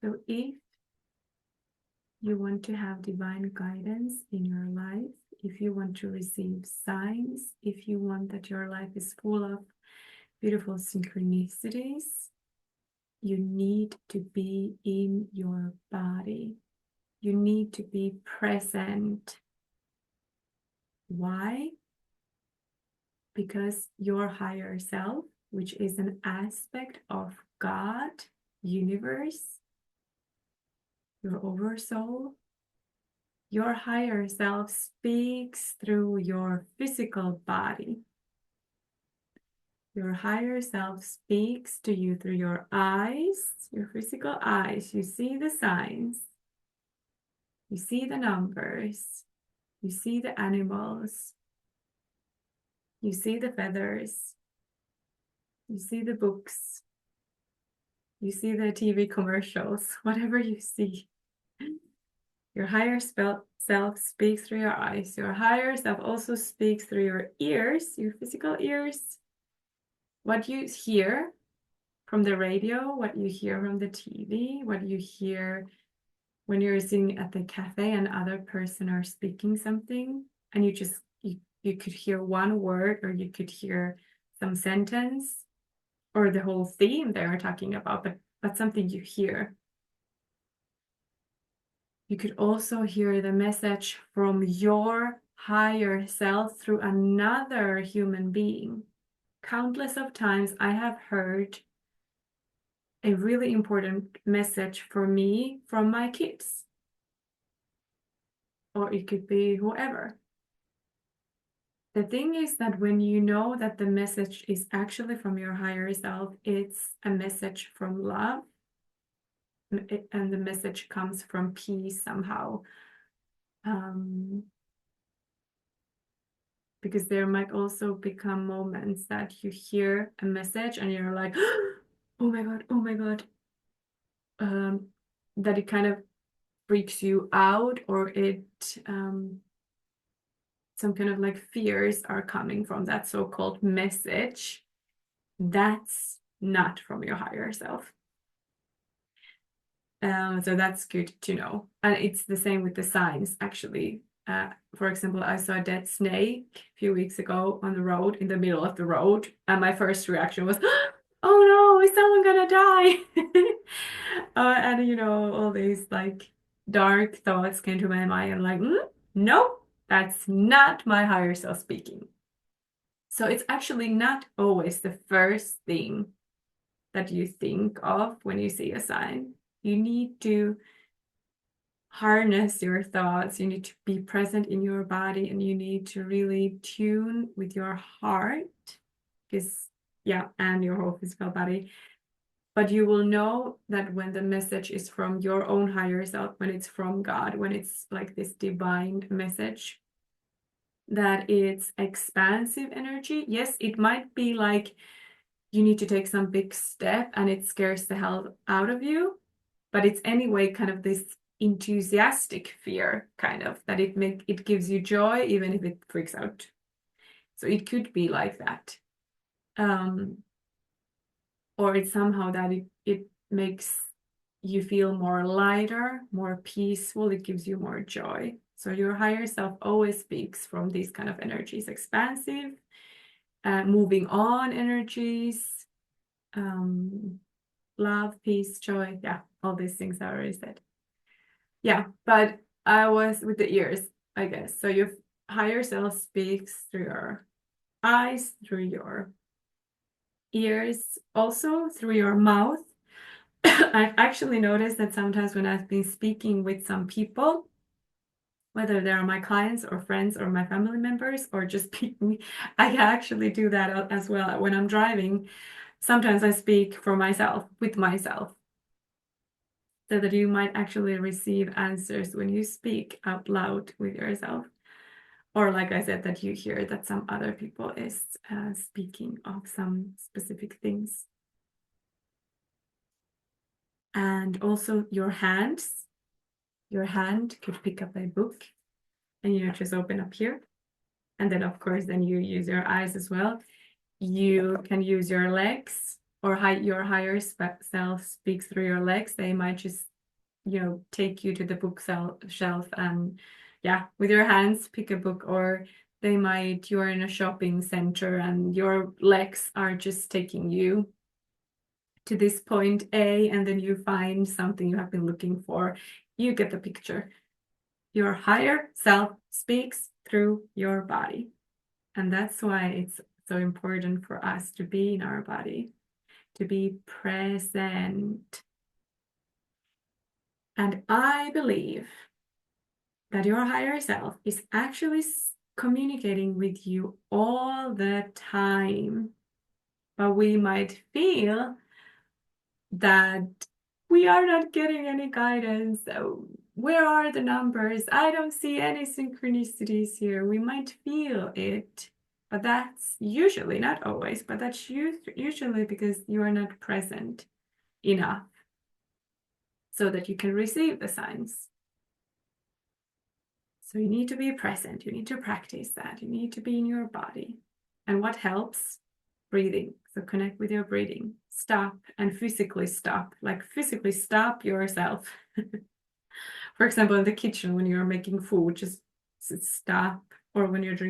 So if you want to have divine guidance in your life, if you want to receive signs, if you want that your life is full of beautiful synchronicities, you need to be in your body. You need to be present. Why? Because your higher self, which is an aspect of God, universe, your oversoul, your higher self speaks through your physical body. Your higher self speaks to you through your eyes, your physical eyes. You see the signs, you see the numbers, you see the animals, you see the feathers, you see the books, you see the TV commercials, whatever you see. Your higher self speaks through your eyes. Your higher self also speaks through your ears, your physical ears. What you hear from the radio, what you hear from the TV, what you hear when you're sitting at the cafe and other person are speaking something, and you could hear one word, or you could hear some sentence or the whole theme they are talking about, but something you hear. You could also hear the message from your higher self through another human being. Countless of times I have heard a really important message for me from my kids. Or it could be whoever. The thing is that when you know that the message is actually from your higher self, it's a message from love, and the message comes from peace somehow. Because there might also become moments that you hear a message and you're like, oh my God, that it kind of freaks you out, or it some kind of like fears are coming from that so-called message. That's not from your higher self. So that's good to know. And it's the same with the signs, actually. For example, I saw a dead snake a few weeks ago on the road, in the middle of the road. And my first reaction was, oh no, is someone gonna die? And you know, all these like dark thoughts came to my mind, and like, no, that's not my higher self speaking. So it's actually not always the first thing that you think of when you see a sign. You need to harness your thoughts. You need to be present in your body, and you need to really tune with your heart, because and your whole physical body. But you will know that when the message is from your own higher self, when it's from God, when it's like this divine message, that it's expansive energy. Yes, it might be like you need to take some big step and it scares the hell out of you, but it's anyway kind of this enthusiastic fear, kind of, that it gives you joy even if it freaks out. So it could be like that. Or it's somehow that it makes you feel more lighter, more peaceful. It gives you more joy. So your higher self always speaks from these kind of energies: expansive, moving on energies, love, peace, joy. Yeah, all these things I already said. Yeah, but I was with the ears, I guess. So your higher self speaks through your eyes, through your ears, also through your mouth. I've actually noticed that sometimes when I've been speaking with some people, whether they're my clients or friends or my family members or just speaking, I actually do that as well. When I'm driving, sometimes I speak for myself, with myself, so that you might actually receive answers when you speak out loud with yourself. Or like I said, that you hear that some other people is speaking of some specific things. And also your hands. Your hand could pick up a book and just open up here. And then of course, then you use your eyes as well. You can use your legs, or your higher self speaks through your legs. They might just take you to the bookshelf and with your hands pick a book, or you're in a shopping center and your legs are just taking you to this point A, and then you find something you have been looking for. You get the picture. Your higher self speaks through your body. And that's why it's so important for us to be in our body, to be present. And I believe that your higher self is actually communicating with you all the time. But we might feel that we are not getting any guidance. Where are the numbers? I don't see any synchronicities here. We might feel it, but that's usually, not always, but that's usually because you are not present enough so that you can receive the signs. So you need to be present. You need to practice that. You need to be in your body. And what helps? Breathing. So connect with your breathing. Stop and physically stop. Like physically stop yourself. For example, in the kitchen when you're making food, just stop. Or when you're drinking